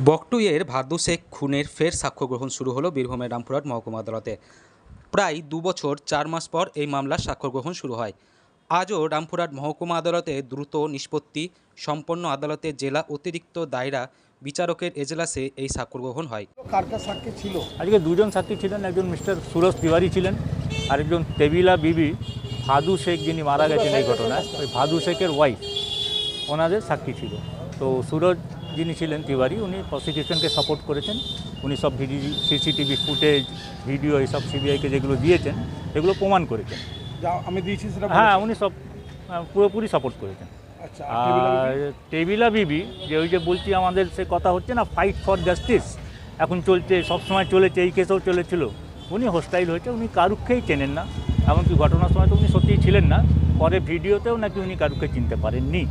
বকটুইয়ের ভাদু শেখ খুনের ফের সাক্ষ্য গ্রহণ শুরু হলো বীরভূমের রামপুরহাট মহকুমা আদালতে। প্রায় 2 বছর 4 মাস পর এই মামলার সাক্ষ্য গ্রহণ শুরু হয়। আজও রামপুরহাট মহকুমা আদালতে দ্রুত নিষ্পত্তি সম্পন্ন আদালতে জেলা অতিরিক্ত দায়রা বিচারকের এজলাসে এই সাক্ষ্য গ্রহণ হয়। কার কার সাক্ষী ছিল? আজকে দুজন সাক্ষী ছিলেন, একজন মিস্টার সুরজ তিওয়ারি ছিলেন, আরেকজন তেবিলা বিবি ভাদু শেখ, যিনি মারা গেছেন এই ঘটনায়, ওই ভাদু শেখের ওয়াইফ, ওনাদের সাক্ষী ছিল। তো সুরজ যিনি ছিলেন তিওয়ারি, উনি প্রসিকিউশনকে সাপোর্ট করেছেন। উনি সব সিসিটিভি ফুটেজ, ভিডিও এইসব সিবিআইকে যেগুলো দিয়েছেন সেগুলো প্রমাণ করেছেন। যা আমি দিয়েছি সেটা হ্যাঁ, উনি সব পুরোপুরি সাপোর্ট করেছেন। আচ্ছা, আর টেবিলা বিবি যে ওই যে বলছি আমাদের সে কথা হচ্ছে না, ফাইট ফর জাস্টিস এখন চলছে, সবসময় চলেছে, এই কেসেও চলেছিল। উনি হোস্টাইল হয়েছে, উনি কারুক্ষেই চেনেন না, এমনকি ঘটনার সময় তো উনি সত্যিই ছিলেন না, পরে ভিডিওতেও নাকি উনি কারুক্ষে চিনতে পারেননি।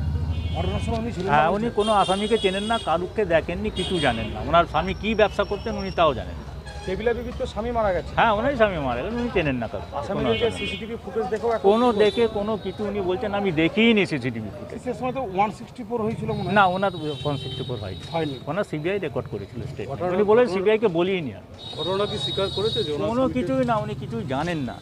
ঘটনার সময় উনি ছিলেন? হ্যাঁ, উনি কোনো আসামিকে চেনেন না, কারুক্ষে দেখেননি, কিছু জানেন না। ওনার স্বামী কী ব্যবসা করতেন উনি তাও জানেন না। টেবিলা বিবির তো স্বামী মারা গেছে। হ্যাঁ, ওনারই স্বামী মারা গেলেন, উনি চেনেন না কারো। সিসিটিভি ফুটেজ দেখো কোনো কিছু উনি বলছেন আমি দেখিনি সিসিটিভি ফুটেজ। সে সময় তো 164 হয়েছিল মনে হয়। না, ওনার 164 হয়নি। ওনার সিবিআই রেকর্ড করেছিল স্টেটমেন্ট। উনি বলেন সিবিআইকে বলিনি। আর ঘটনা কি স্বীকার করেছে যে কোনো কিছুই না, উনি কিছুই জানেন না।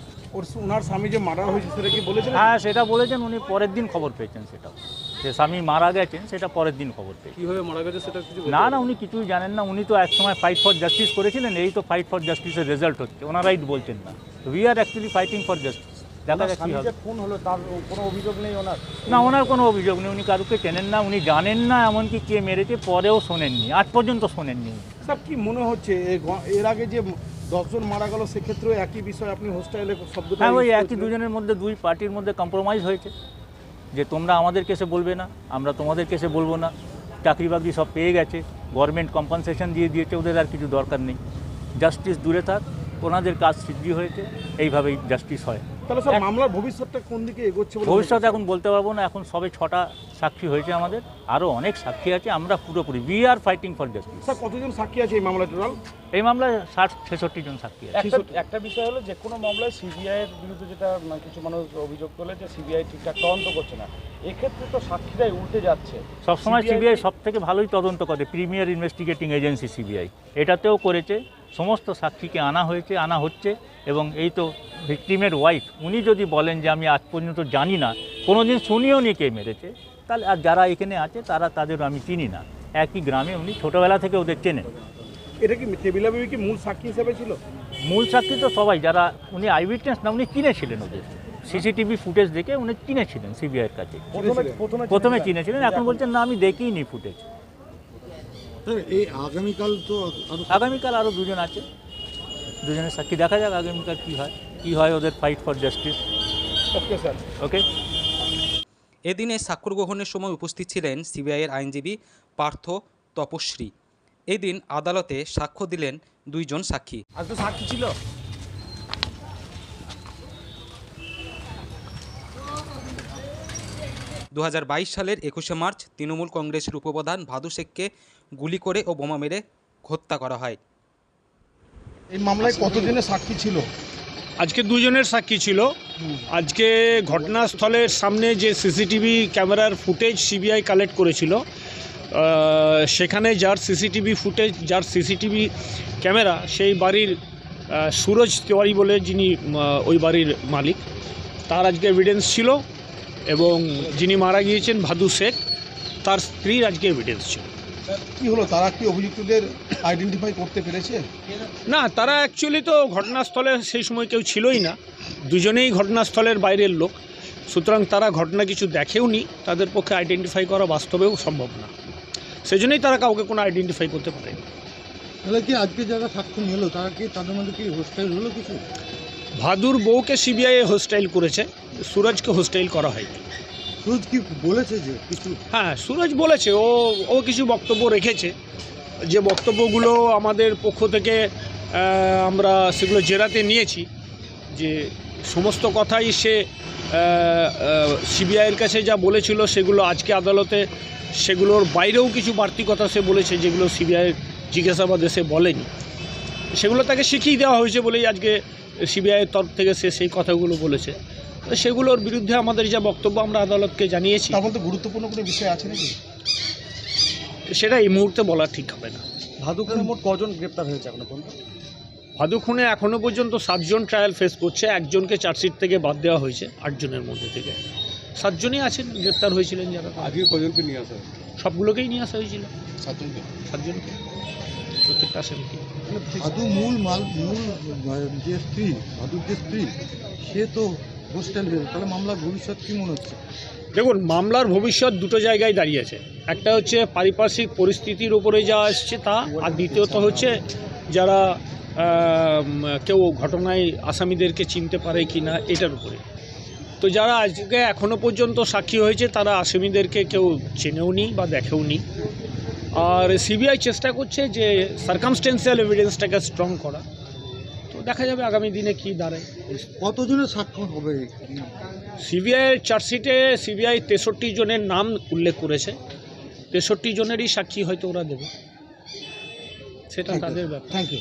ওনার স্বামী যে মারা হয়েছে সেটা কি বলেছেন? হ্যাঁ, সেটা বলেছেন, উনি পরের দিন খবর পেয়েছেন। সেটাও যে স্বামী মারা গেছেন সেটা পরের দিন খবর পেয়েছেন। কিভাবে মারা গেছে সেটা কিছু না, উনি কিছুই জানেন না। উনি তো একসময় ফাইট ফর জাস্টিস করেছিলেন, এই তো ফাইট ফর জাস্টিসের রেজাল্ট হচ্ছে। ওনারাই বলছেন না, we are actually fighting for justice. দেখা যাক কি হবে। ফোন হলো, তার কোনো অভিযোগ নেই ওনার? না, ওনার কোনো অভিযোগ নেই। উনি কারুকে চেনেন না, উনি জানেন না, এমনকি কে মেরেছে পরেও শোনেননি, আজ পর্যন্ত শোনেননি। স্যার, কি মনে হচ্ছে এর আগে যে 10 জন মারা গেল সেক্ষেত্রে একই বিষয় আপনি হোস্টাইলে শব্দটা? হ্যাঁ, ওই একই দুজনের মধ্যে, দুই পার্টির মধ্যে কম্প্রোমাইজ হয়েছে যে তোমরা আমাদের কেসে বলবে না, আমরা তোমাদের কেসে বলবো না। চাকরি বাকরি সব পেয়ে গেছে, গভর্নমেন্ট কম্পনসেশন দিয়ে দিয়েছে, ওদের আর কিছু দরকার নেই। জাস্টিস দূরে থাক, ওনাদের কাজ সিদ্ধি হয়েছে, এইভাবেই জাস্টিস হয়। তাহলে স্যার মামলার ভবিষ্যৎটা কোন দিকে এগোচ্ছে? ভবিষ্যৎ এখন বলতে পারবো না, এখন সবে 6টা সাক্ষী হয়েছে, আমাদের আরও অনেক সাক্ষী আছে। আমরা পুরোপুরি we are fighting for justice. Sir, কতজন সাক্ষী আছে এই মামলা টোটাল? এই মামলায় 60-66 জন সাক্ষী আছে। একটা বিষয় হলো, যে কোনো মামলায় সিবিআইয়ের বিরুদ্ধে যেটা কিছু মানুষ অভিযোগ করলে যে সিবিআই ঠিকঠাক তদন্ত করছে না, এক্ষেত্রে তো সাক্ষীরাই উল্টে যাচ্ছে। সবসময় সিবিআই সব থেকে ভালোই তদন্ত করে, প্রিমিয়ার ইনভেস্টিগেটিং এজেন্সি সিবিআই। এটাতেও করেছে, সমস্ত সাক্ষীকে আনা হয়েছে, আনা হচ্ছে। এবং এই তো ভিকটিমের ওয়াইফ, উনি যদি বলেন যে আমি আজ পর্যন্ত জানি না, কোনো দিন শুনিও নি কে মেরেছে, তাহলে আর যারা এখানে আছে তাদের আমি চিনি না। একই গ্রামে, উনি ছোটোবেলা থেকে ওদের চেনেন। এটা কি টেবিলা বিবি কি মূল সাক্ষী হিসেবে ছিল? মূল সাক্ষী তো সবাই, যারা উনি আই উইটনেস না, উনি চিনেছিলেন ওদের। সিসিটিভি ফুটেজ দেখে উনি চিনেছিলেন সিবিআইয়ের কাছে। প্রথমে চিনেছিলেন, এখন বলছেন না আমি দেখিনি ফুটেজ। আগামীকাল আরও দুজন আছে, দুজনের সাক্ষী। দেখা যাক আগামীকাল কী হয় ওদের fight for justice. Okay sir, okay. এদিনে সাক্ষ্য গ্রহণের সময় উপস্থিত ছিলেন সিবিআইয়ের আইনজীবী পার্থ তপশ্রী। এদিন আদালতে সাক্ষ্য দিলেন 2 জন সাক্ষী। আজ তো সাক্ষী ছিল। দু সালের 21শে মার্চ তৃণমূল কংগ্রেসের উপপ্রধান ভাদু শেখকে গুলি করে ও বোমা মেরে হত্যা করা হয়। এই মামলায় কতজনের সাক্ষী ছিল? আজকে 2 জনের সাক্ষী ছিল। আজকে ঘটনাস্থলের সামনে যে সিসিটিভি ক্যামেরার ফুটেজ সিবিআই কালেক্ট করেছিল, সেখানে যার সিসিটিভি ক্যামেরা, সেই বাড়ির সুরজ তিওয়ারি বলে, যিনি ওই বাড়ির মালিক, তার আজকে এভিডেন্স ছিল। এবং যিনি মারা গিয়েছেন ভাদু শেখ, তার স্ত্রীর আজকে এভিডেন্স ছিল। কি হলো, তারা কি অভিযুক্তদের আইডেন্টিফাই করতে পেরেছে? না, তারা অ্যাকচুয়ালি তো ঘটনাস্থলে সেই সময় কেউ ছিলই না, দুজনেই ঘটনাস্থলের বাইরের লোক। সুতরাং তারা ঘটনা কিছু দেখেও নি, তাদের পক্ষে আইডেন্টিফাই করা বাস্তবেও সম্ভব না। সেজন্যই তারা কাউকে কোনো আইডেন্টিফাই করতে পারেনি। তাহলে কি আজকে যারা সাক্ষ্য নিল তারা কি, তাদের মধ্যে কি হোস্টাইল হলো কিছু? ভাদুর বউকে সিবিআই হোস্টাইল করেছে, সুরজকে হোস্টাইল করা হয়নি। সুরজ কি বলেছে যে কিছু? হ্যাঁ, সুরজ বলেছে, ও কিছু বক্তব্য রেখেছে, যে বক্তব্যগুলো আমাদের পক্ষ থেকে আমরা সেগুলো জেরাতে নিয়েছি। যে সমস্ত কথাই সে সিবিআইয়ের কাছে যা বলেছিল সেগুলো আজকে আদালতে, সেগুলোর বাইরেও কিছু বাড়তি কথা সে বলেছে, যেগুলো সিবিআইয়ের জিজ্ঞাসাবাদে সে বলেনি। সেগুলো তাকে শিখিয়ে দেওয়া হয়েছে বলেই আজকে সিবিআইয়ের তরফ থেকে সে সেই কথাগুলো বলেছে। সেগুলোর বিরুদ্ধে আমাদের যা বক্তব্য আমরা আদালতকে জানিয়েছি। তার মধ্যে গুরুত্বপূর্ণ কোনো বিষয় আছে নাকি? সেটা এই মুহূর্তে বলা ঠিক হবে না। ভাদু খুনে মোট কজন গ্রেপ্তার হয়েছে এখনো পর্যন্ত? ভাদু খুনে এখনও পর্যন্ত 7 জন ট্রায়াল ফেস করছে, একজনকে চার্জশিট থেকে বাদ দেওয়া হয়েছে, 8 জনের মধ্যে থেকে 7 জনই আছেন গ্রেপ্তার হয়েছিলেন যারা। আজকে কজনকে নিয়ে আসা সবগুলোকেই নিয়ে আসা হয়েছিল, 7 জনকে। 7 জনকে, প্রত্যেকটা আসামিকে। ভাদু মূল যে স্ত্রী, ভাদুর যে স্ত্রী, সে তো হোস্টেল গেল, তাহলে মামলার ভবিষ্যৎ কি মনে হচ্ছে? দেখুন, মামলার ভবিষ্যৎ দুটো জায়গায় দাঁড়িয়ে আছে। একটা হচ্ছে পারিপার্শ্বিক পরিস্থিতির উপরে যা আসছে তা, আর দ্বিতীয়ত হচ্ছে যারা কেউ ঘটনায় আসামিদেরকে চিনতে পারে কি না এটার উপরে। তো যারা আজকে এখনও পর্যন্ত সাক্ষী হয়েছে তারা আসামিদেরকে কেউ চেনেও নি বা দেখেও নি। আর সিবিআই চেষ্টা করছে যে সার্কামস্টেন্সিয়াল এভিডেন্সটাকে স্ট্রং করা। তো দেখা যাবে আগামী দিনে কি দাঁড়ায়। কতজনের সাক্ষ্য হবে? সিবিআইয়ের চার্জশিটে সিবিআই 63 জনের নাম উল্লেখ করেছে, 63 জনেরই সাক্ষী হয়তো ওরা দেবে, সেটা তাদের ব্যাপার। Thank you.